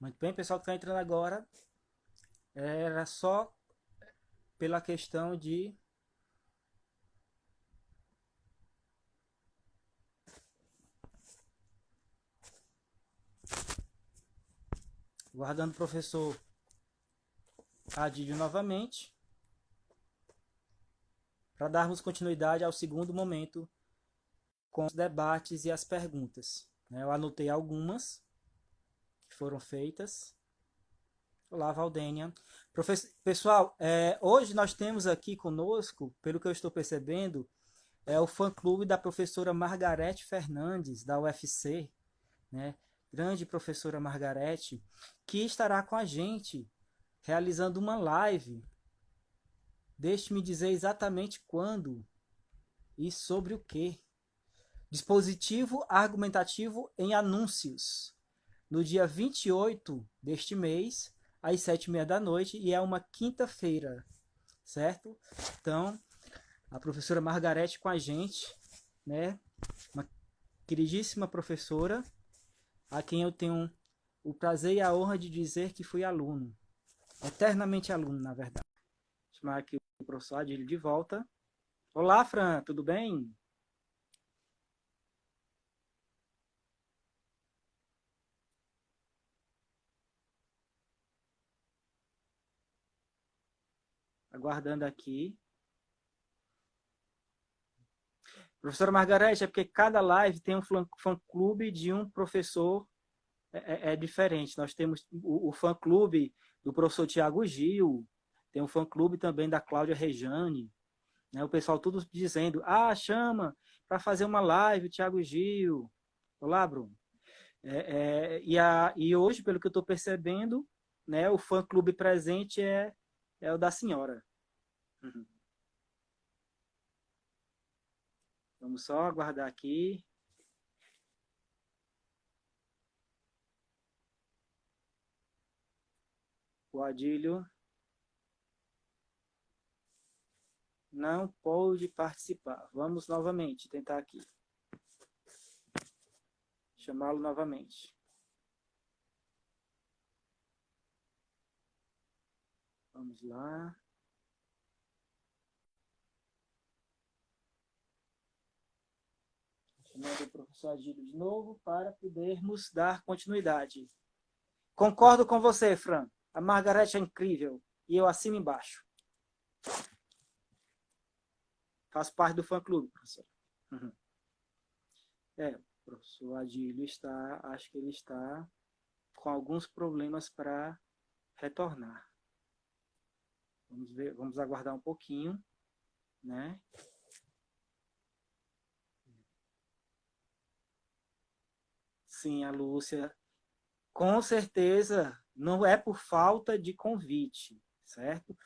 Muito bem, pessoal que está entrando agora, era só pela questão de guardando o professor Adílio novamente, para darmos continuidade ao segundo momento com os debates e as perguntas. Eu anotei algumas que foram feitas. Olá, Valdênia. Pessoal, hoje nós temos aqui conosco, pelo que eu estou percebendo, o fã-clube da professora Margarete Fernandes, da UFC, né? Grande professora Margarete, que estará com a gente realizando uma live. Deixe-me dizer exatamente quando e sobre o que. Dispositivo argumentativo em anúncios. No dia 28 deste mês, às 7h30 da noite, e é uma quinta-feira, certo? Então, a professora Margarete com a gente, né? Uma queridíssima professora, a quem eu tenho o prazer e a honra de dizer que fui aluno. Eternamente aluno, na verdade. Vou chamar aqui o professor Adílio de volta. Olá, Fran, tudo bem? Aguardando aqui. Professora Margarete, é porque cada live tem um fã-clube de um professor diferente. Nós temos o fã-clube do professor Tiago Gil, tem um fã-clube também da Cláudia Rejane, né? O pessoal tudo dizendo, chama para fazer uma live, o Tiago Gil. Olá, Bruno. E hoje, pelo que eu estou percebendo, né, o fã-clube presente é o da senhora. Uhum. Vamos só aguardar aqui. O Adílio não pôde participar. Vamos novamente tentar aqui. Chamá-lo novamente. Vamos lá. Chamando o professor Adílio de novo para podermos dar continuidade. Concordo com você, Fran. A Margarete é incrível. E eu acima e embaixo. Faço parte do fã-clube, professor. Uhum. O professor Adílio acho que ele está com alguns problemas para retornar. Vamos ver, vamos aguardar um pouquinho, né? Sim, a Lúcia, com certeza, não é por falta de convite, certo?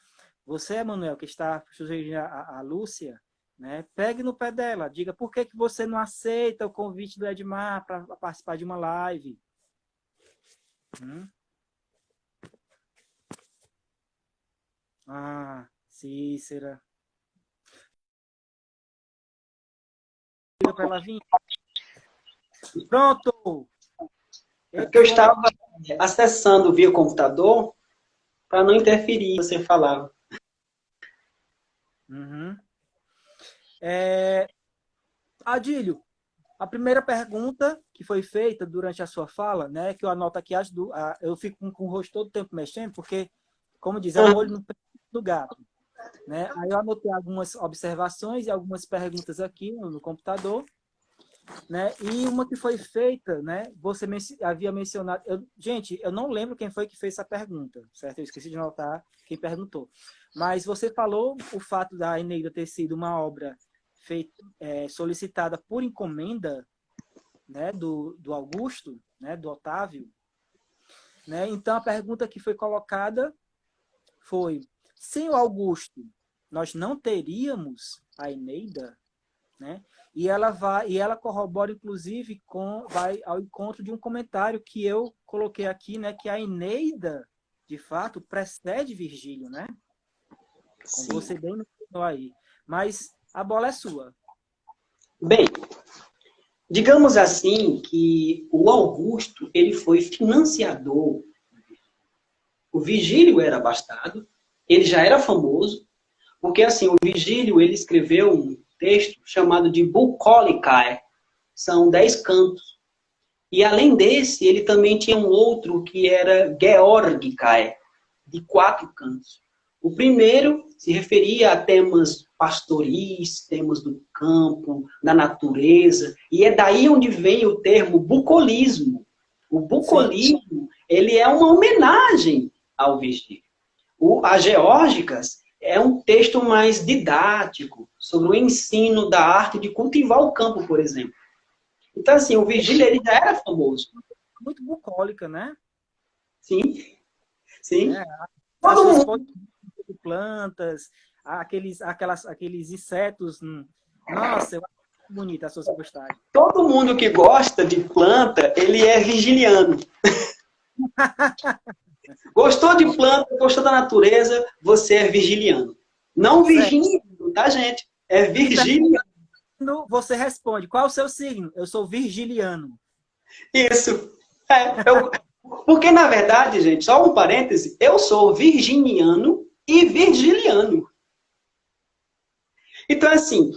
Você, Manuel, que está sugerindo a Lúcia, né? Pegue no pé dela, diga por que você não aceita o convite do Edmar para participar de uma live. Cícera. Diga para ela vir. Pronto! É porque eu estava acessando via computador para não interferir, você falava. Uhum. Adílio, a primeira pergunta que foi feita durante a sua fala, né, que eu anoto aqui eu fico com o rosto todo o tempo mexendo, porque, como diz, é um olho no do gato. Né? Aí eu anotei algumas observações e algumas perguntas aqui no computador, né? E uma que foi feita, né? Você havia mencionado. Gente, eu não lembro quem foi que fez essa pergunta, certo? Eu esqueci de anotar quem perguntou. Mas você falou o fato da Eneida ter sido uma obra solicitada por encomenda, né? Do Augusto, né? Do Otávio. Né? Então a pergunta que foi colocada foi: sem o Augusto, nós não teríamos a Eneida? Né? E ela corrobora, inclusive, vai ao encontro de um comentário que eu coloquei aqui, né? Que a Eneida, de fato, precede Virgílio, né? Como você bem mencionou aí. Mas a bola é sua. Bem, digamos assim que o Augusto ele foi financiador O Virgílio era bastardo, ele já era famoso, porque assim, o Virgílio ele escreveu um texto chamado de Bucolicae, são 10 cantos. E além desse, ele também tinha um outro que era Georgicae, de 4 cantos. O primeiro se referia a temas pastoris, temas do campo, da natureza, e é daí onde vem o termo bucolismo. O bucolismo, ele é uma homenagem ao Virgílio. As Geórgicas é um texto mais didático, sobre o ensino da arte de cultivar o campo, por exemplo. Então, assim, o Virgílio ele já era famoso. Muito bucólica, né? Sim, sim. É, as Todo suas mundo, plantas, aqueles insetos. Nossa, eu acho bonita as suas postagens. todo mundo que gosta de planta, ele é virgiliano. Gostou de planta, gostou da natureza, você é virgiliano. Não Certo. virginiano, tá, gente? É virgiliano. Você responde, qual é o seu signo? Eu sou virgiliano. Isso. Porque, na verdade, gente, só um parêntese, eu sou virginiano e virgiliano. Então, assim,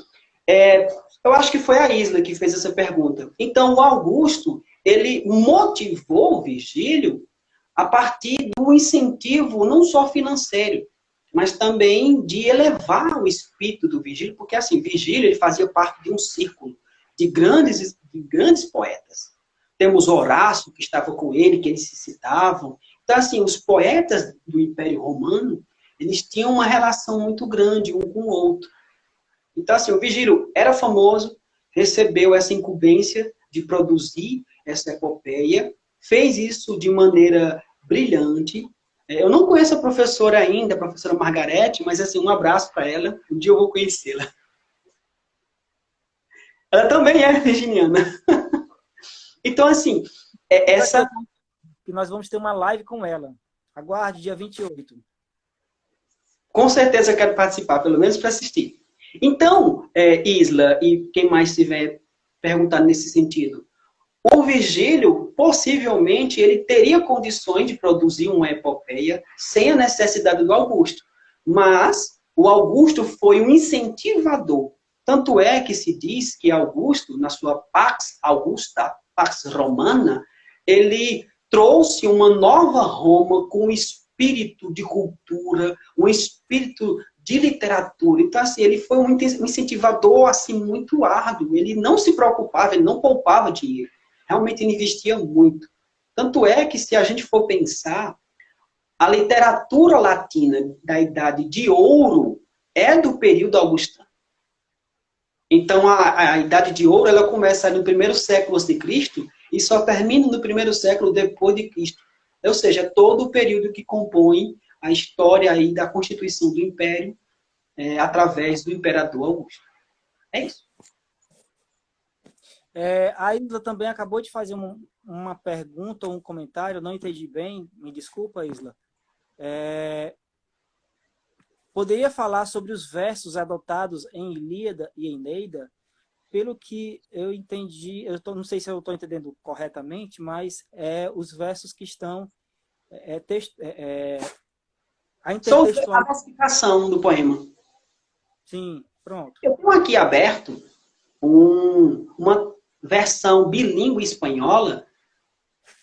eu acho que foi a Isla que fez essa pergunta. Então, o Augusto, ele motivou o Virgílio a partir do incentivo não só financeiro, mas também de elevar o espírito do Virgílio, porque, assim, Virgílio ele fazia parte de um círculo de grandes poetas. Temos Horácio, que estava com ele, que eles se citavam. Então, assim, os poetas do Império Romano, eles tinham uma relação muito grande um com o outro. Então, assim, o Virgílio era famoso, recebeu essa incumbência de produzir essa epopeia, fez isso de maneira brilhante. Eu não conheço a professora ainda, a professora Margarete, mas, assim, um abraço para ela. Um dia eu vou conhecê-la. Ela também é virginiana. Então, assim, essa... Que nós vamos ter uma live com ela. Aguarde, dia 28. Com certeza eu quero participar, pelo menos para assistir. Então, Isla, e quem mais tiver perguntado nesse sentido, o Virgílio, possivelmente, ele teria condições de produzir uma epopeia sem a necessidade do Augusto. Mas o Augusto foi um incentivador. Tanto é que se diz que Augusto, na sua Pax Augusta, Pax Romana, ele trouxe uma nova Roma com um espírito de cultura, um espírito de literatura. Então, assim, ele foi um incentivador assim, muito árduo. Ele não se preocupava, ele não poupava dinheiro. Realmente ele investia muito. Tanto é que, se a gente for pensar, a literatura latina da Idade de Ouro é do período augustano. Então, a Idade de Ouro ela começa no primeiro século antes de Cristo e só termina no primeiro século depois de Cristo. Ou seja, todo o período que compõe a história aí da constituição do Império através do Imperador Augusto. É isso. A Isla também acabou de fazer uma pergunta ou um comentário, eu não entendi bem, me desculpa, Isla. Poderia falar sobre os versos adotados em Ilíada e Eneida? Pelo que eu entendi, não sei se eu estou entendendo corretamente, mas os versos que estão... a Só intertextual... a classificação do poema. Sim, pronto. Eu tenho aqui aberto uma versão bilíngue espanhola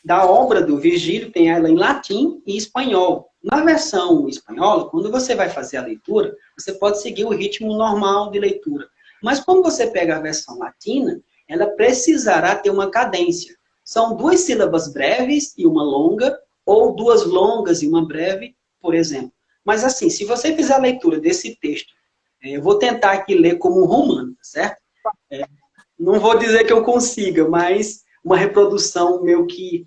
da obra do Virgílio, tem ela em latim e espanhol. Na versão espanhola, quando você vai fazer a leitura, você pode seguir o ritmo normal de leitura. Mas quando você pega a versão latina, ela precisará ter uma cadência. São 2 sílabas breves e uma longa, ou 2 longas e uma breve, por exemplo. Mas assim, se você fizer a leitura desse texto, eu vou tentar aqui ler como um romano, certo? Não vou dizer que eu consiga, mas uma reprodução meio que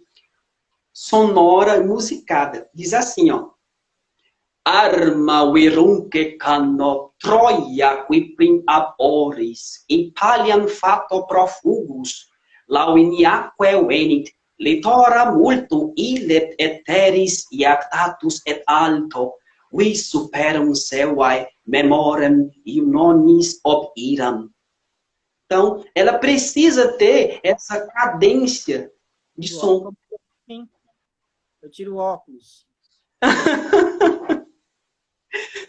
sonora, musicada. Diz assim, ó. Arma virunque cano Troia qui prim aboris, in paliam fato profugus, lauiniaque venit, litora multum illet eteris iactatus et alto, vi superum sevae memorem iunonis ob iram. Então, ela precisa ter essa cadência de som. Sim, eu tiro o óculos.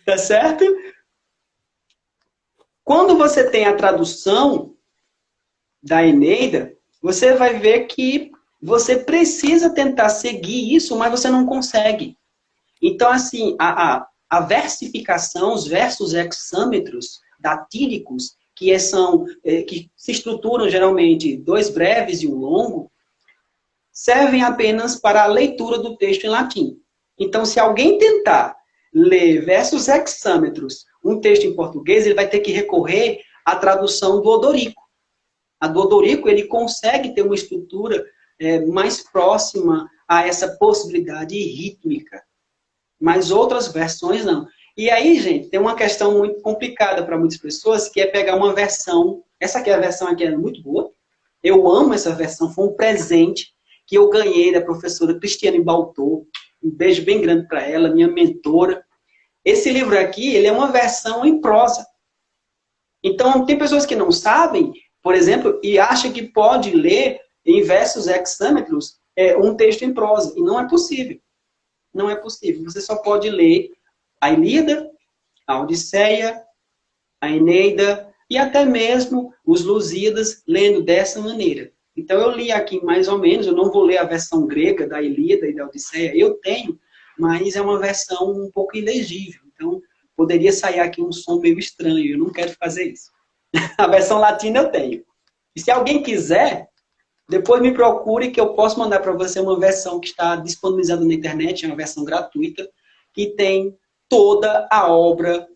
Tá certo? Quando você tem a tradução da Eneida, você vai ver que você precisa tentar seguir isso, mas você não consegue. Então, assim, a versificação, os versos hexâmetros datílicos, que se estruturam geralmente dois breves e um longo, servem apenas para a leitura do texto em latim. Então, se alguém tentar ler versos hexâmetros, um texto em português, ele vai ter que recorrer à tradução do Odorico. A do Odorico, ele consegue ter uma estrutura mais próxima a essa possibilidade rítmica. Mas outras versões não. E aí, gente, tem uma questão muito complicada para muitas pessoas, que é pegar uma versão. Essa aqui, a versão aqui é muito boa. Eu amo essa versão, foi um presente que eu ganhei da professora Cristiane Baltô. Um beijo bem grande para ela, minha mentora. Esse livro aqui, ele é uma versão em prosa. Então, tem pessoas que não sabem, por exemplo, e acham que pode ler em versos hexâmetros um texto em prosa. E não é possível. Não é possível. Você só pode ler a Ilíada, a Odisseia, a Eneida e até mesmo os Lusíadas lendo dessa maneira. Então eu li aqui mais ou menos, eu não vou ler a versão grega da Ilíada e da Odisseia, eu tenho, mas é uma versão um pouco ilegível. Então poderia sair aqui um som meio estranho, eu não quero fazer isso. A versão latina eu tenho. E se alguém quiser, depois me procure que eu posso mandar para você uma versão que está disponibilizada na internet, é uma versão gratuita, que tem toda a obra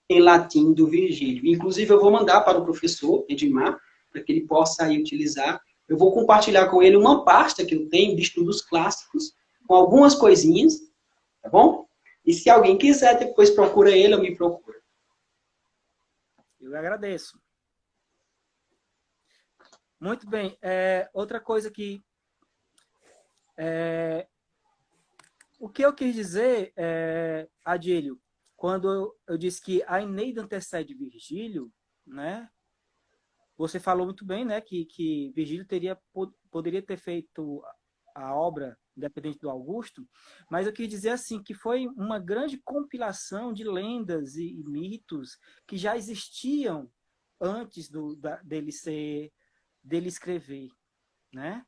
em latim do Virgílio. Inclusive, eu vou mandar para o professor Edmar, para que ele possa aí utilizar. Eu vou compartilhar com ele uma pasta que eu tenho de estudos clássicos, com algumas coisinhas, tá bom? E se alguém quiser, depois procura ele ou me procura. Eu agradeço. Muito bem. Outra coisa que... o que eu quis dizer, Adílio, quando eu disse que a Eneida antecede Virgílio, né? Você falou muito bem, né, que Virgílio poderia ter feito a obra independente do Augusto, mas eu quis dizer assim que foi uma grande compilação de lendas e mitos que já existiam antes dele escrever, né?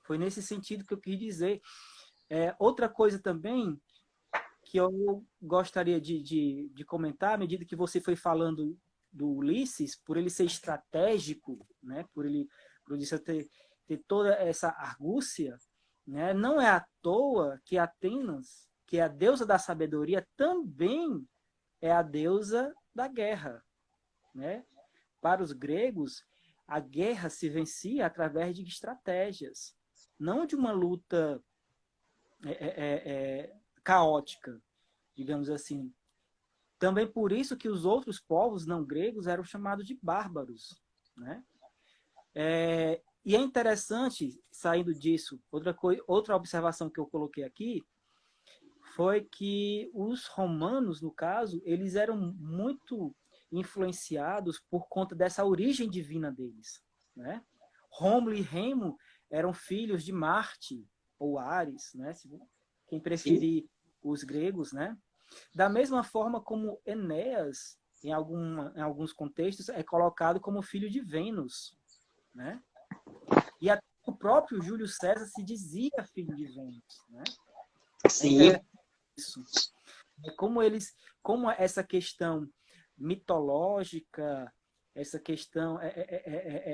Foi nesse sentido que eu quis dizer. Outra coisa também que eu gostaria de comentar, à medida que você foi falando do Ulisses, por ele ser estratégico, né, por ele ter toda essa argúcia, né, não é à toa que Atenas, que é a deusa da sabedoria, também é a deusa da guerra. Né? Para os gregos, a guerra se vencia através de estratégias, não de uma luta caótica, digamos assim. Também por isso que os outros povos não gregos eram chamados de bárbaros. Né? E é interessante, saindo disso, outra observação que eu coloquei aqui foi que os romanos, no caso, eles eram muito influenciados por conta dessa origem divina deles. Né? Rômulo e Remo eram filhos de Marte, ou Ares, né? Quem preferir. Sim. Os gregos, né? Da mesma forma como Enéas, em alguns contextos, é colocado como filho de Vênus, né? E até o próprio Júlio César se dizia filho de Vênus, né? Sim. Isso. Como essa questão mitológica, essa questão,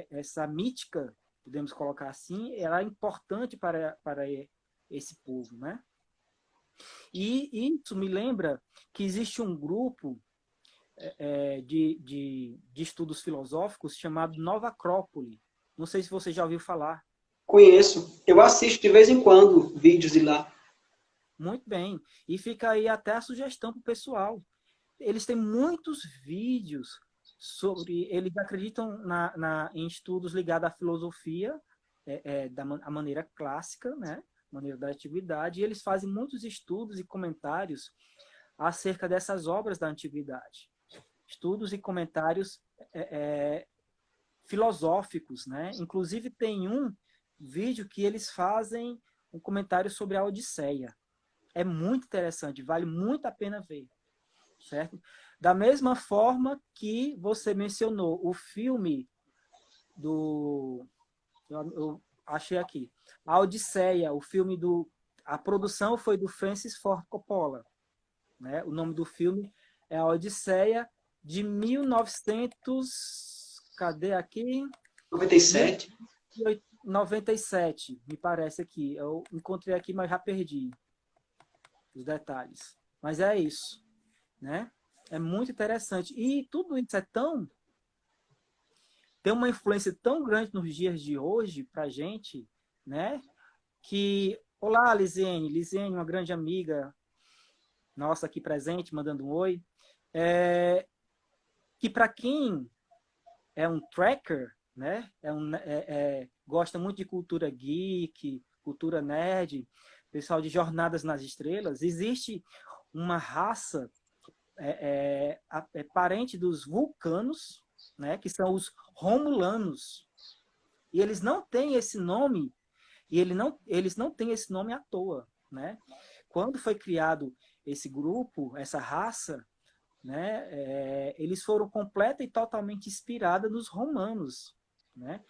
essa mítica, podemos colocar assim, ela é importante para esse povo, né? E isso me lembra que existe um grupo de estudos filosóficos chamado Nova Acrópole. Não sei se você já ouviu falar. Conheço. Eu assisto de vez em quando vídeos de lá. Muito bem. E fica aí até a sugestão para o pessoal. Eles têm muitos vídeos sobre... Eles acreditam em estudos ligados à filosofia, da maneira clássica, né? Maneira da antiguidade, e eles fazem muitos estudos e comentários acerca dessas obras da antiguidade. Estudos e comentários filosóficos, né? Inclusive tem um vídeo que eles fazem um comentário sobre a Odisseia, É muito interessante, vale muito a pena ver, certo? Da mesma forma que você mencionou o filme do... Eu achei aqui. A Odisseia, o filme do... A produção foi do Francis Ford Coppola, né? O nome do filme é A Odisseia, de 1900... Cadê aqui? 97. 1997, me parece aqui. Eu encontrei aqui, mas já perdi os detalhes. Mas é isso, né? É muito interessante. E tudo isso é tão... Tem uma influência tão grande nos dias de hoje pra gente, né? Que... Olá, Lisiane. Lisiane, uma grande amiga nossa aqui presente, mandando um oi. Que para quem é um tracker, né? Gosta muito de cultura geek, cultura nerd, pessoal de Jornadas nas Estrelas, existe uma raça parente dos vulcanos, né? Que são os romulanos. E eles não têm esse nome, e eles não têm esse nome à toa, né? Quando foi criado esse grupo, essa raça, né, eles foram completa e totalmente inspirados nos romanos, né?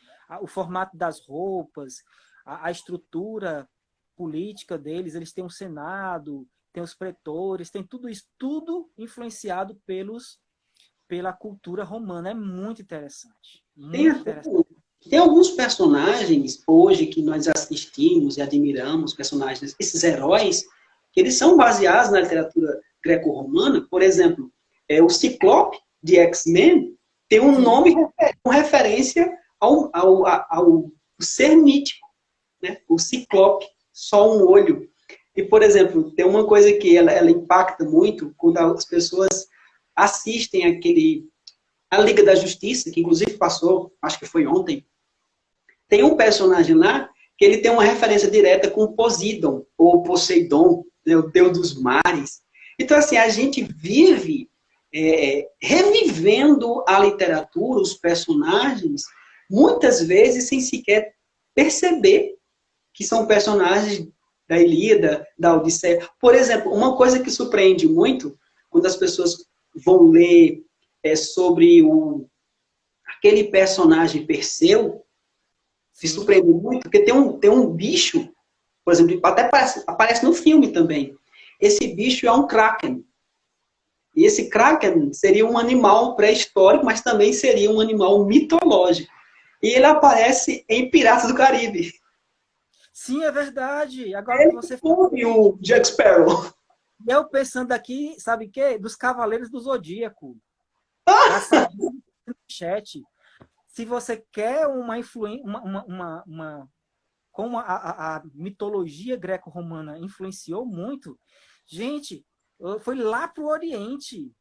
O formato das roupas, a estrutura política deles, eles têm um senado, tem os pretores, tem tudo isso, tudo influenciado pela cultura romana. É muito interessante, Tem, muito interessante. tem alguns personagens hoje que nós assistimos e admiramos, personagens, esses heróis, que eles são baseados na literatura greco-romana. Por exemplo, o Ciclope de X-Men tem um nome com referência ao ser mítico, né? O Ciclope, só um olho. E, por exemplo, tem uma coisa que ela impacta muito quando as pessoas assistem a Liga da Justiça, que inclusive passou, acho que foi ontem. Tem um personagem lá que ele tem uma referência direta com Poseidon, ou Poseidon, né, o deus dos mares. Então, assim, a gente vive revivendo a literatura, os personagens, muitas vezes sem sequer perceber que são personagens da Ilíada, da Odisseia. Por exemplo, uma coisa que surpreende muito, quando as pessoas vão ler sobre aquele personagem Perseu, se surpreende muito, porque tem um bicho, por exemplo, até aparece no filme também. Esse bicho é um Kraken. E esse Kraken seria um animal pré-histórico, mas também seria um animal mitológico. E ele aparece em Piratas do Caribe. Sim, é verdade. Agora que você falou. E o Jack Sparrow. Eu pensando aqui, sabe o quê? Dos Cavaleiros do Zodíaco. Chat. Se você quer uma influência, como a mitologia greco-romana influenciou muito, gente, foi lá para o Oriente.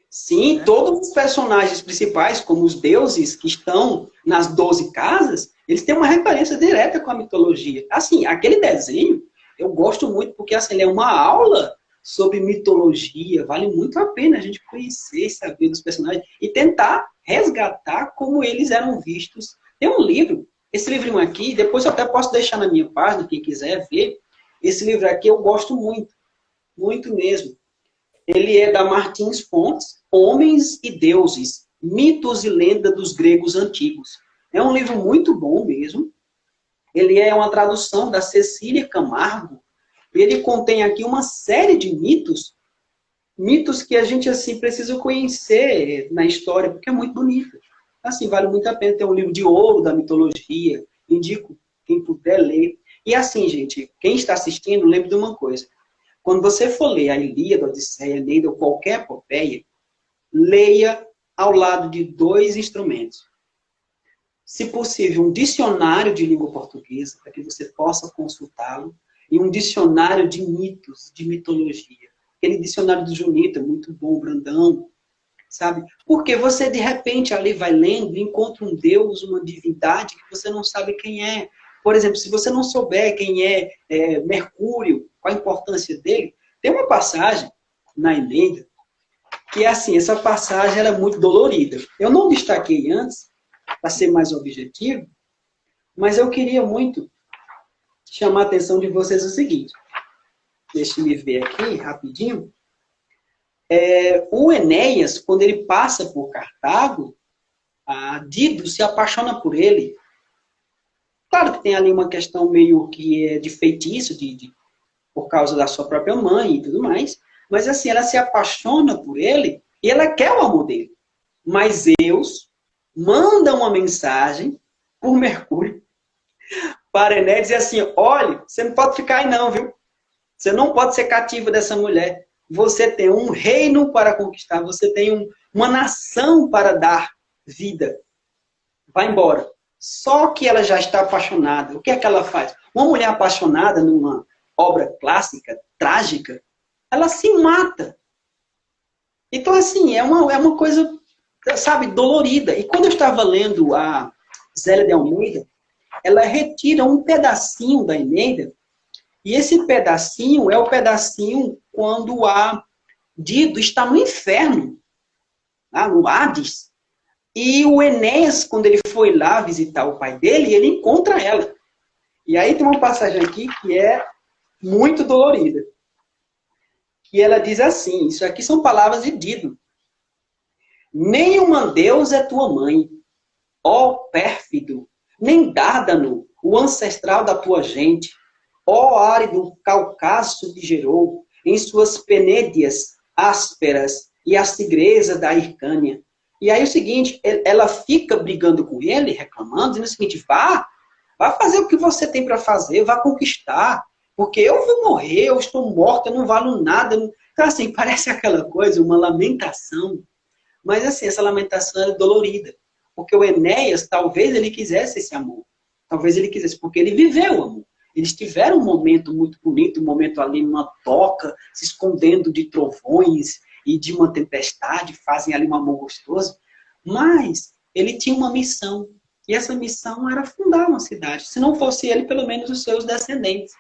Sim, né? Todos os personagens principais, como os deuses que estão nas 12 casas, eles têm uma referência direta com a mitologia. Assim, aquele desenho, eu gosto muito, porque assim, ele é uma aula sobre mitologia, vale muito a pena a gente conhecer, saber dos personagens e tentar resgatar como eles eram vistos. Tem um livro, esse livrinho aqui, depois eu até posso deixar na minha página, quem quiser ver. Esse livro aqui eu gosto muito, muito mesmo. Ele é da Martins Fontes, Homens e Deuses, Mitos e Lendas dos Gregos Antigos. É um livro muito bom mesmo. Ele é uma tradução da Cecília Camargo. Ele contém aqui uma série de mitos, mitos que a gente assim precisa conhecer na história, porque é muito bonito. Assim, vale muito a pena ter um livro de ouro da mitologia. Indico quem puder ler. E assim, gente, quem está assistindo, lembre de uma coisa. Quando você for ler a Ilíada, a Odisseia, a Eneida ou qualquer epopeia, leia ao lado de 2 instrumentos. Se possível, um dicionário de língua portuguesa, para que você possa consultá-lo, e um dicionário de mitos, de mitologia. Aquele dicionário do Junito é muito bom, Brandão, sabe? Porque você, de repente, ali vai lendo e encontra um Deus, uma divindade que você não sabe quem é. Por exemplo, se você não souber quem é Mercúrio, qual a importância dele, tem uma passagem na Eneida que é assim, essa passagem era muito dolorida. Eu não destaquei antes, para ser mais objetivo, mas eu queria muito chamar a atenção de vocês o seguinte. deixa eu me ver aqui, rapidinho. O Enéas, quando ele passa por Cartago, a Dido se apaixona por ele. Claro que tem ali uma questão meio que de feitiço, por causa da sua própria mãe e tudo mais. Mas assim, ela se apaixona por ele e ela quer o amor dele. Mas Zeus manda uma mensagem por Mercúrio para Enéas e dizer assim, olha, você não pode ficar aí não, viu? Você não pode ser cativo dessa mulher. Você tem um reino para conquistar, você tem uma nação para dar vida. Vai embora. Só que ela já está apaixonada. O que é que ela faz? Uma mulher apaixonada numa obra clássica, trágica, ela se mata. Então, assim, é uma coisa, sabe, dolorida. E quando eu estava lendo a Zélia de Almeida, ela retira um pedacinho da Eneida, e esse pedacinho é o pedacinho quando a Dido está no inferno, no Hades. E o Enéas, quando ele foi lá visitar o pai dele, ele encontra ela. E aí tem uma passagem aqui que é muito dolorida. Que ela diz assim, isso aqui são palavras de Dido. Nenhuma deusa é tua mãe, ó pérfido, nem Dárdano, o ancestral da tua gente, ó árido Cáucaso te gerou, em suas penédias ásperas e as tigresas da Hircânia. E aí o seguinte, ela fica brigando com ele, reclamando, dizendo o seguinte, vá fazer o que você tem para fazer, vá conquistar, porque eu vou morrer, eu estou morta, eu não valo nada. Então assim, parece aquela coisa, uma lamentação, mas assim, essa lamentação é dolorida, porque o Enéas, talvez ele quisesse esse amor, talvez ele quisesse, porque ele viveu o amor. Eles tiveram um momento muito bonito, um momento ali numa toca, se escondendo de trovões e de uma tempestade, fazem ali um amor gostoso. Mas ele tinha uma missão. E essa missão era fundar uma cidade. Se não fosse ele, pelo menos os seus descendentes.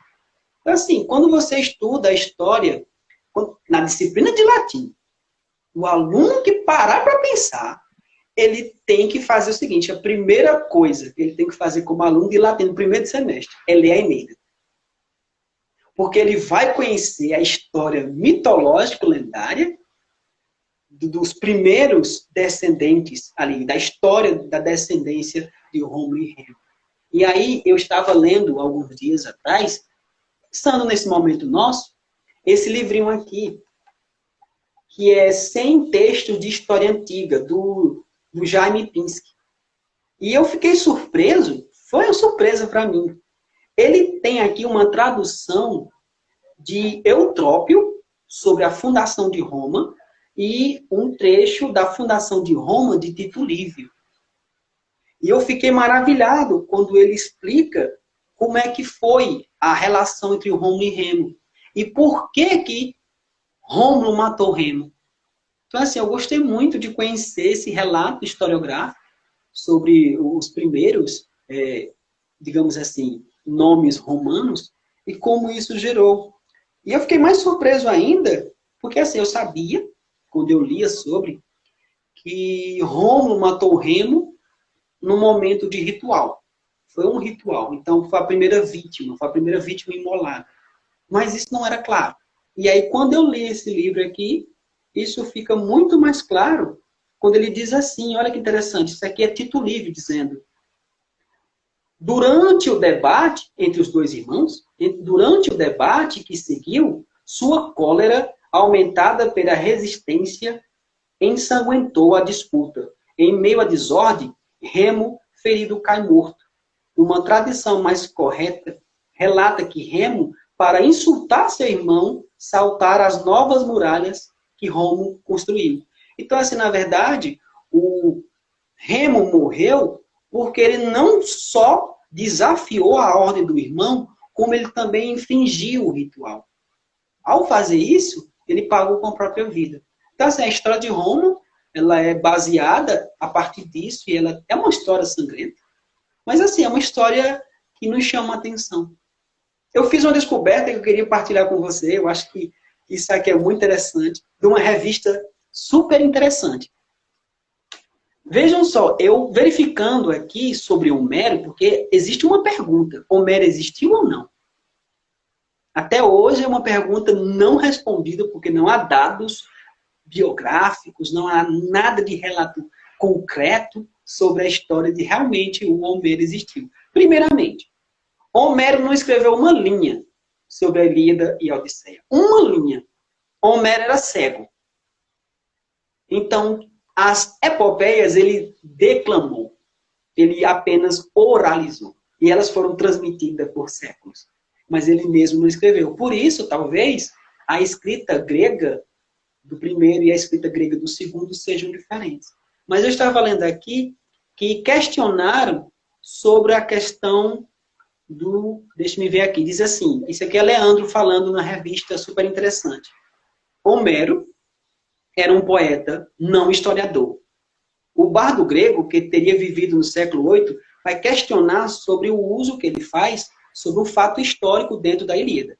Então, assim, quando você estuda a história, na disciplina de latim, o aluno que parar para pensar, ele tem que fazer o seguinte, a primeira coisa que ele tem que fazer como aluno de latim no primeiro semestre, é ler a Eneida. Porque ele vai conhecer a história mitológica lendária dos primeiros descendentes ali, da história da descendência de Rômulo e Remo. E aí eu estava lendo alguns dias atrás, estando nesse momento nosso, esse livrinho aqui, que é 100 textos de história antiga, do Jaime Pinsky. E eu fiquei surpreso, foi uma surpresa para mim. Ele tem aqui uma tradução de Eutrópio sobre a fundação de Roma e um trecho da fundação de Roma de Tito Livio. E eu fiquei maravilhado quando ele explica como é que foi a relação entre Rômulo e Remo. E por que Rômulo matou Remo. Então, assim, eu gostei muito de conhecer esse relato historiográfico sobre os primeiros, digamos assim, nomes romanos e como isso gerou. E eu fiquei mais surpreso ainda, porque assim, eu sabia, quando eu lia sobre, que Rômulo matou Remo num momento de ritual. Foi um ritual. Então, foi a primeira vítima imolada. Mas isso não era claro. E aí, quando eu li esse livro aqui, isso fica muito mais claro quando ele diz assim, olha que interessante, isso aqui é Tito Livio dizendo, durante o debate entre os dois irmãos, durante o debate que seguiu, sua cólera, aumentada pela resistência, ensanguentou a disputa. Em meio à desordem, Remo, ferido, cai morto. Uma tradição mais correta relata que Remo, para insultar seu irmão, saltara as novas muralhas que Rômulo construiu. Então, assim, na verdade, o Remo morreu porque ele não só desafiou a ordem do irmão, como ele também infringiu o ritual. Ao fazer isso, ele pagou com a própria vida. Então, assim, a história de Roma, ela é baseada a partir disso, e ela é uma história sangrenta, mas, assim, é uma história que nos chama a atenção. Eu fiz uma descoberta que eu queria partilhar com você, eu acho que isso aqui é muito interessante, de uma revista super interessante. Vejam só, eu verificando aqui sobre Homero, porque existe uma pergunta, Homero existiu ou não? Até hoje é uma pergunta não respondida, porque não há dados biográficos, não há nada de relato concreto sobre a história de realmente o Homero existiu. Primeiramente, Homero não escreveu uma linha sobre a Ilíada e a Odisseia. Uma linha. Homero era cego. Então, as epopeias ele declamou. Ele apenas oralizou. E elas foram transmitidas por séculos. Mas ele mesmo não escreveu. Por isso, talvez, a escrita grega do primeiro e a escrita grega do segundo sejam diferentes. Mas eu estava lendo aqui que questionaram sobre a questão do... Deixa-me ver aqui. Diz assim, isso aqui é Leandro falando na revista super interessante. Homero era um poeta, não historiador. O bardo grego, que teria vivido no século VIII, vai questionar sobre o uso que ele faz sobre um fato histórico dentro da Ilíada.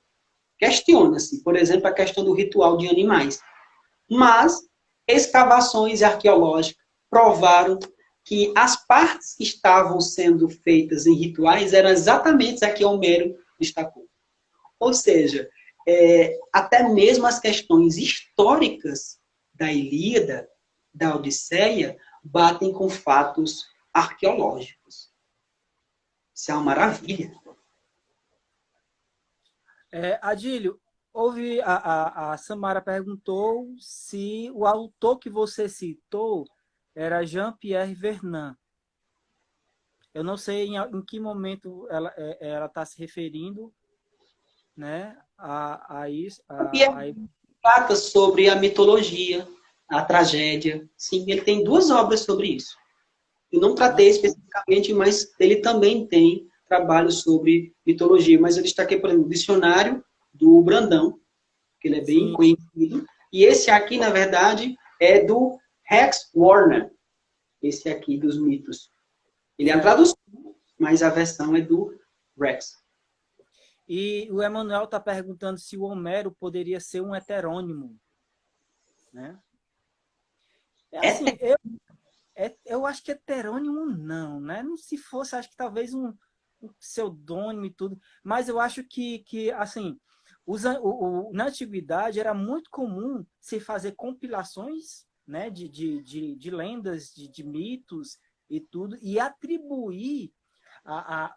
Questiona-se, por exemplo, a questão do ritual de animais. Mas escavações arqueológicas provaram que as partes que estavam sendo feitas em rituais eram exatamente as que Homero destacou. Ou seja, até mesmo as questões históricas da Ilíada, da Odisseia, batem com fatos arqueológicos. Isso é uma maravilha. Adílio, a Samara perguntou se o autor que você citou era Jean-Pierre Vernant. Eu não sei em que momento ela está se referindo, né, a isso. Trata sobre a mitologia, a tragédia. Sim, ele tem 2 obras sobre isso. Eu não tratei especificamente, mas ele também tem trabalho sobre mitologia. Mas eu destaquei, por exemplo, o dicionário do Brandão, que ele é bem conhecido. E esse aqui, na verdade, é do Rex Warner. Esse aqui dos mitos. Ele é a tradução, mas a versão é do Rex. E o Emanuel está perguntando se o Homero poderia ser um heterônimo. Né? Assim, eu acho que heterônimo não, né? Se fosse, acho que talvez um pseudônimo e tudo. Mas eu acho que assim, na antiguidade era muito comum se fazer compilações, né, de lendas, de mitos e tudo, e atribuir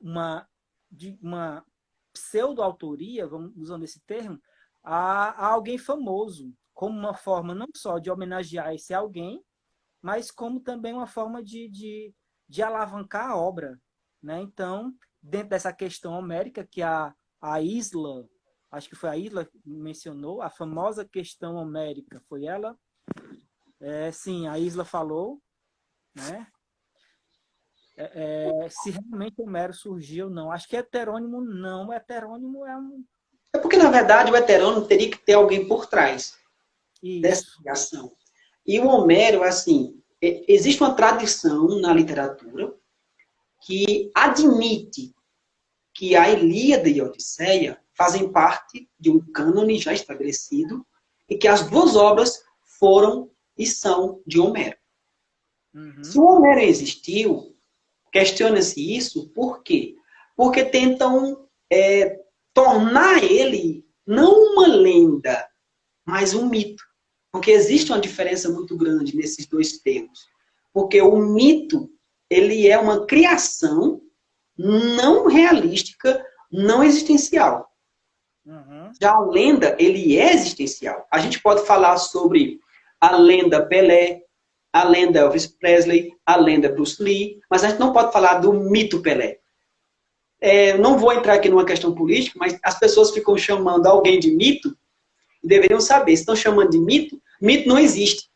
uma pseudo-autoria, usando esse termo, a alguém famoso, como uma forma não só de homenagear esse alguém, mas como também uma forma de alavancar a obra. Né? Então, dentro dessa questão homérica, que a Isla, acho que foi a Isla que mencionou, a famosa questão homérica, foi ela? Sim, a Isla falou, né? Se realmente Homero surgiu ou não. Acho que heterônimo não. Heterônimo é um... É porque, na verdade, o heterônimo teria que ter alguém por trás dessa Isso. criação. E o Homero, assim, existe uma tradição na literatura que admite que a Ilíada e a Odisseia fazem parte de um cânone já estabelecido e que as 2 obras foram e são de Homero. Uhum. Se o Homero existiu, questiona-se isso, por quê? Porque tentam tornar ele não uma lenda, mas um mito. Porque existe uma diferença muito grande nesses 2 termos. Porque o mito, ele é uma criação não realística, não existencial. Uhum. Já a lenda, ele é existencial. A gente pode falar sobre a lenda Pelé, a lenda Elvis Presley, a lenda Bruce Lee, mas a gente não pode falar do mito Pelé. Não vou entrar aqui numa questão política, mas as pessoas ficam chamando alguém de mito, deveriam saber, se estão chamando de mito, mito não existe.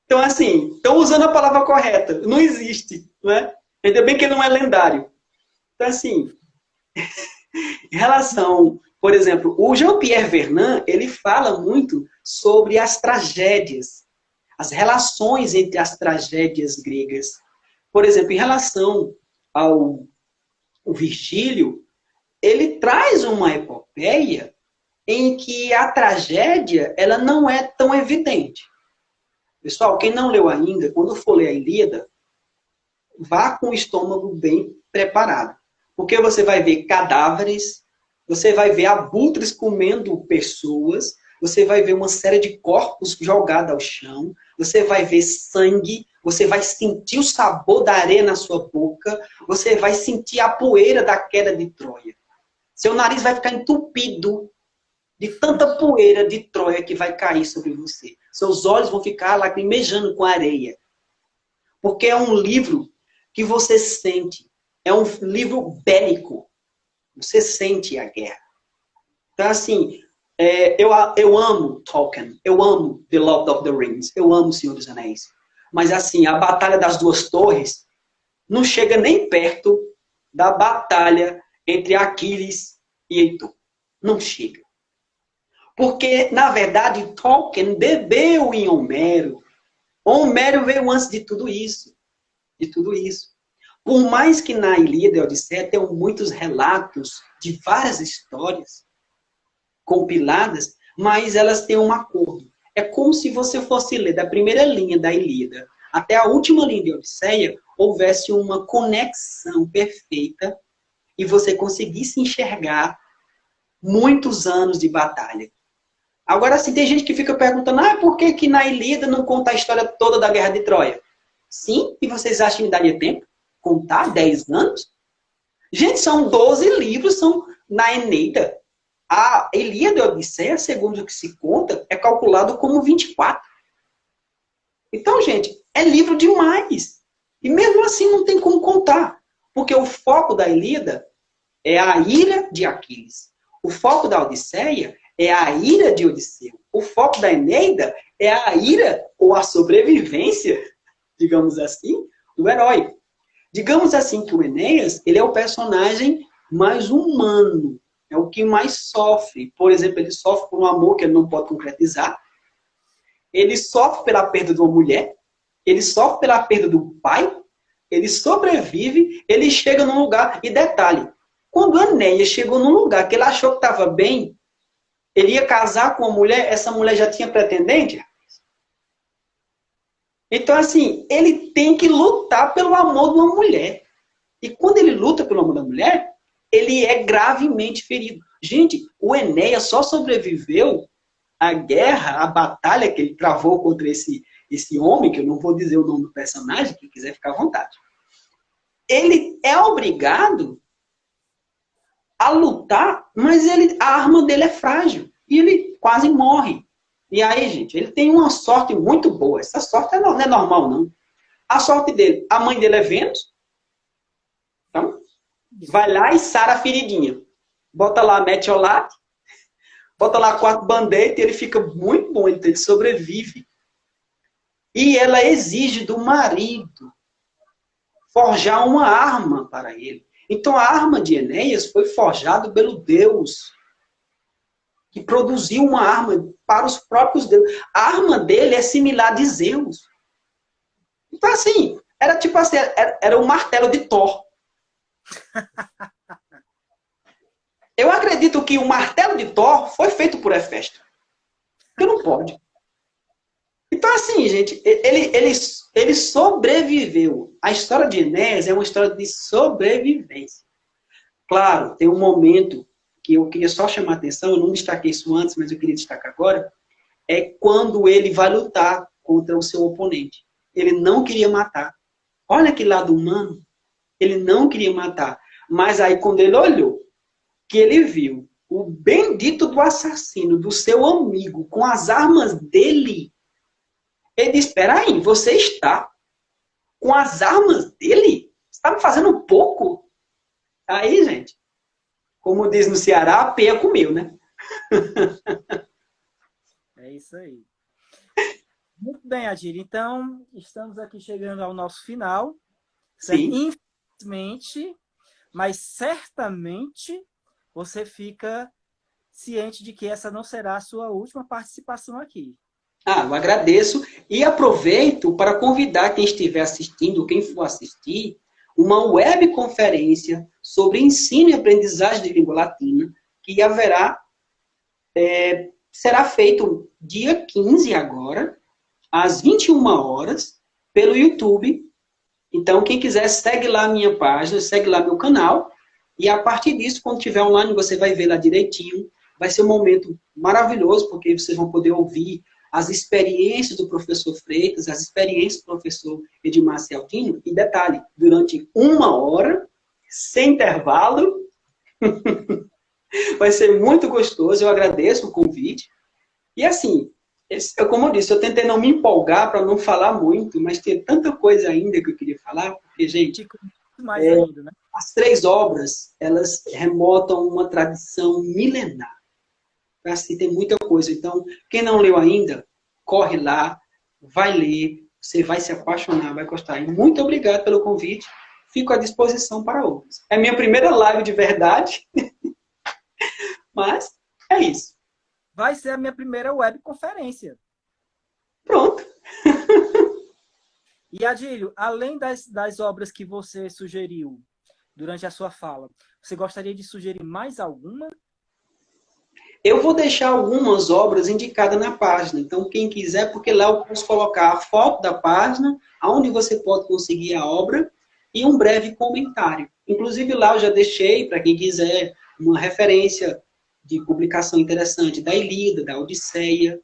Então, assim, estão usando a palavra correta, não existe, não é? Ainda bem que ele não é lendário. Então, assim, em relação, por exemplo, o Jean-Pierre Vernant, ele fala muito sobre as tragédias, as relações entre as tragédias gregas. Por exemplo, em relação ao Virgílio, ele traz uma epopeia em que a tragédia ela não é tão evidente. Pessoal, quem não leu ainda, quando for ler a Ilíada, vá com o estômago bem preparado. Porque você vai ver cadáveres, você vai ver abutres comendo pessoas, você vai ver uma série de corpos jogados ao chão, você vai ver sangue, você vai sentir o sabor da areia na sua boca, você vai sentir a poeira da queda de Troia. Seu nariz vai ficar entupido de tanta poeira de Troia que vai cair sobre você. Seus olhos vão ficar lacrimejando com areia. Porque é um livro que você sente. É um livro bélico. Você sente a guerra. Então, assim, eu amo Tolkien. Eu amo The Lord of the Rings. Eu amo O Senhor dos Anéis. Mas, assim, a Batalha das Duas Torres não chega nem perto da batalha entre Aquiles e Heitor. Não chega. Porque, na verdade, Tolkien bebeu em Homero. Homero veio antes de tudo isso. De tudo isso. Por mais que na Ilíada e Odisseia tenham muitos relatos de várias histórias compiladas, mas elas têm um acordo. É como se você fosse ler da primeira linha da Ilíada até a última linha de Odisseia, houvesse uma conexão perfeita e você conseguisse enxergar muitos anos de batalha. Agora, assim, tem gente que fica perguntando, por que na Ilíada não conta a história toda da Guerra de Troia? Sim, e vocês acham que me daria tempo? Contar 10 anos? Gente, são 12 livros, são na Eneida. A Ilíada e a Odisseia, segundo o que se conta, é calculado como 24. Então, gente, é livro demais. E mesmo assim não tem como contar. Porque o foco da Ilíada é a ira de Aquiles. O foco da Odisseia é a ira de Odisseu. O foco da Eneida é a ira ou a sobrevivência, digamos assim, do herói. Digamos assim que o Enéas, ele é o personagem mais humano, é o que mais sofre. Por exemplo, ele sofre por um amor que ele não pode concretizar, ele sofre pela perda de uma mulher, ele sofre pela perda do pai, ele sobrevive, ele chega num lugar, e detalhe, quando Enéas chegou num lugar que ele achou que estava bem, ele ia casar com uma mulher, essa mulher já tinha pretendente. Então, assim, ele tem que lutar pelo amor de uma mulher. E quando ele luta pelo amor da mulher, ele é gravemente ferido. Gente, o Enéas só sobreviveu à guerra, à batalha que ele travou contra esse homem, que eu não vou dizer o nome do personagem, quem quiser ficar à vontade. Ele é obrigado a lutar, mas a arma dele é frágil. E ele quase morre. E aí, gente, ele tem uma sorte muito boa. Essa sorte não é normal, não. A sorte dele, a mãe dele é Vênus. Então, vai lá e sara a feridinha. Bota lá metiolate, bota lá 4 band-aid e ele fica muito bom, ele sobrevive. E ela exige do marido forjar uma arma para ele. Então, a arma de Enéas foi forjada pelo Deus, que produziu uma arma para os próprios deuses. A arma dele é similar a de Zeus. Então, assim, era tipo assim, era o martelo de Thor. Eu acredito que o martelo de Thor foi feito por Hefesto. Porque não pode. Então, assim, gente, ele sobreviveu. A história de Enéas é uma história de sobrevivência. Claro, tem um momento que eu queria só chamar a atenção, eu não destaquei isso antes, mas eu queria destacar agora, é quando ele vai lutar contra o seu oponente. Ele não queria matar. Olha que lado humano. Ele não queria matar. Mas aí, quando ele olhou, que ele viu o bendito do assassino, do seu amigo, com as armas dele, ele disse, espera aí, você está com as armas dele? Você está me fazendo pouco? Aí, gente, como diz no Ceará, a peia comeu, né? É isso aí. Muito bem, Adílio. Então, estamos aqui chegando ao nosso final. Sim. Infelizmente, mas certamente você fica ciente de que essa não será a sua última participação aqui. Eu agradeço e aproveito para convidar quem estiver assistindo, quem for assistir, uma webconferência sobre ensino e aprendizagem de língua latina, que haverá, será feito dia 15 agora, às 21 horas, pelo YouTube. Então, quem quiser, segue lá a minha página, segue lá meu canal, E a partir disso, quando tiver online, você vai ver lá direitinho. Vai ser um momento maravilhoso, porque vocês vão poder ouvir as experiências do professor Freitas, as experiências do professor Edmar Cialdino. E detalhe, durante 1 hora, sem intervalo, vai ser muito gostoso. Eu agradeço o convite. E assim, como eu disse, eu tentei não me empolgar para não falar muito, mas tem tanta coisa ainda que eu queria falar, porque, gente, Fico muito mais ainda, né? as 3 obras, elas remontam a uma tradição milenar. Assim, tem muita coisa. Então, quem não leu ainda, corre lá, vai ler, você vai se apaixonar, vai gostar. E muito obrigado pelo convite. Fico à disposição para outros. É minha primeira live de verdade, mas é isso. Vai ser a minha primeira webconferência. Pronto. E, Adílio, além das obras que você sugeriu durante a sua fala, você gostaria de sugerir mais alguma? Eu vou deixar algumas obras indicadas na página. Então, quem quiser, porque lá eu posso colocar a foto da página, aonde você pode conseguir a obra, e um breve comentário. Inclusive, lá eu já deixei, para quem quiser, uma referência de publicação interessante da Ilíada, da Odisseia,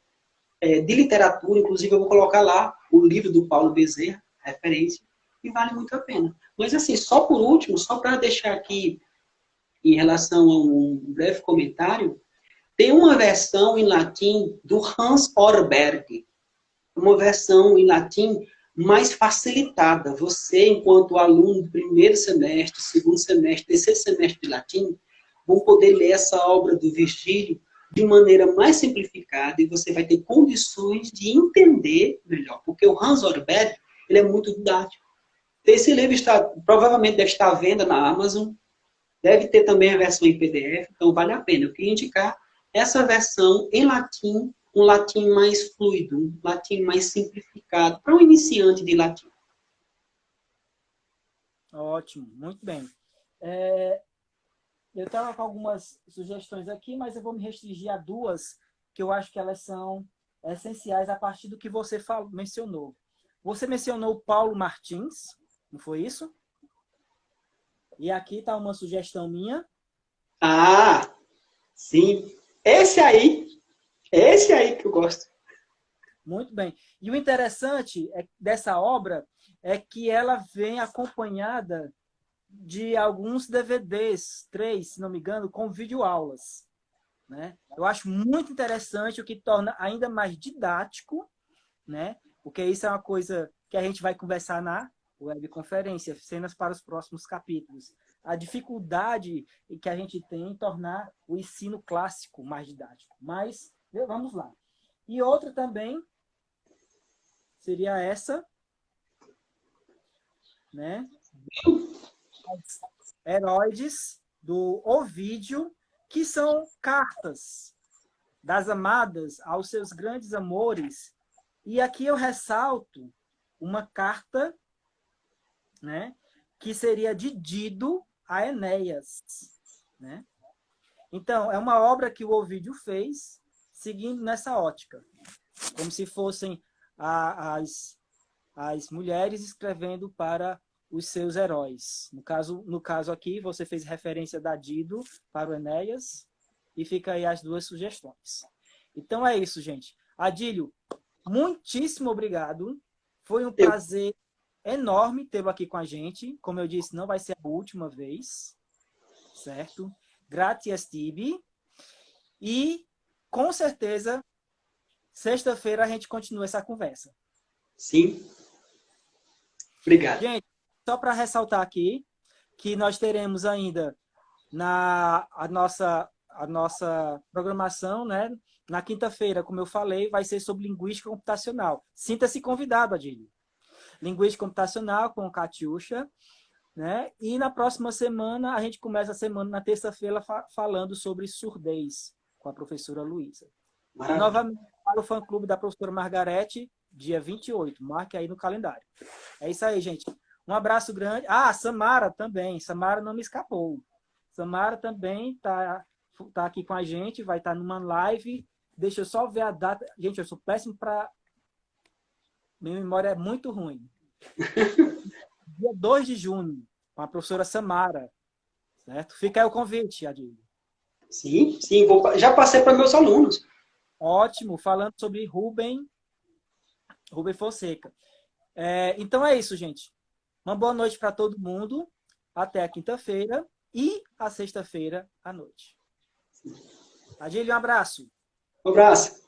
de literatura. Inclusive, eu vou colocar lá o livro do Paulo Bezerra, referência, e vale muito a pena. Mas, assim, só por último, só para deixar aqui, em relação a um breve comentário, tem uma versão em latim do Hans Orberg, uma versão em latim mais facilitada. Você, enquanto aluno do primeiro semestre, segundo semestre, terceiro semestre de latim, vão poder ler essa obra do Virgílio de maneira mais simplificada e você vai ter condições de entender melhor. Porque o Hans Orberg, ele é muito didático. Esse livro provavelmente deve estar à venda na Amazon, deve ter também a versão em PDF, então vale a pena. Eu queria indicar essa versão em latim, um latim mais fluido, um latim mais simplificado, para um iniciante de latim. Ótimo, muito bem. Eu estava com algumas sugestões aqui, mas eu vou me restringir a 2, que eu acho que elas são essenciais a partir do que você mencionou. Você mencionou o Paulo Martins, não foi isso? E aqui está uma sugestão minha. Ah, sim. Esse aí que eu gosto. Muito bem. E o interessante dessa obra é que ela vem acompanhada de alguns DVDs, 3, se não me engano, com videoaulas. Né? Eu acho muito interessante, o que torna ainda mais didático, né? Porque isso é uma coisa que a gente vai conversar na webconferência, cenas para os próximos capítulos. A dificuldade que a gente tem em tornar o ensino clássico mais didático. Mas, vamos lá. E outra também seria essa, né? Heróides do Ovídio, que são cartas das amadas aos seus grandes amores. E aqui eu ressalto uma carta, né, que seria de Dido a Enéas, né? Então, é uma obra que o Ovídio fez seguindo nessa ótica, como se fossem as mulheres escrevendo para os seus heróis. No caso aqui, você fez referência da Dido para o Enéas, e fica aí as 2 sugestões. Então é isso, gente. Adílio, muitíssimo obrigado. Foi um prazer enorme tê-lo aqui com a gente. Como eu disse, não vai ser a última vez, certo? Gratias tibi. E, com certeza, sexta-feira a gente continua essa conversa. Sim. Obrigado. Gente, só para ressaltar aqui que nós teremos ainda a nossa programação, né? Na quinta-feira, como eu falei, vai ser sobre linguística computacional. Sinta-se convidado, Adílio. Linguística computacional com Catiuxa, né? E na próxima semana, a gente começa a semana na terça-feira falando sobre surdez com a professora Luísa. E novamente para o fã-clube da professora Margarete, dia 28. Marque aí no calendário. É isso aí, gente. Um abraço grande. Ah, Samara também. Samara não me escapou. Samara também tá aqui com a gente, vai estar numa live. Deixa eu só ver a data. Gente, eu sou péssimo para... Minha memória é muito ruim. Dia 2 de junho, com a professora Samara. Certo? Fica aí o convite, Adílio. Sim, sim, já passei para meus alunos. Ótimo, falando sobre Rubem Fonseca. Então é isso, gente. Uma boa noite para todo mundo. Até a quinta-feira e a sexta-feira à noite. Adílio, um abraço. Um abraço.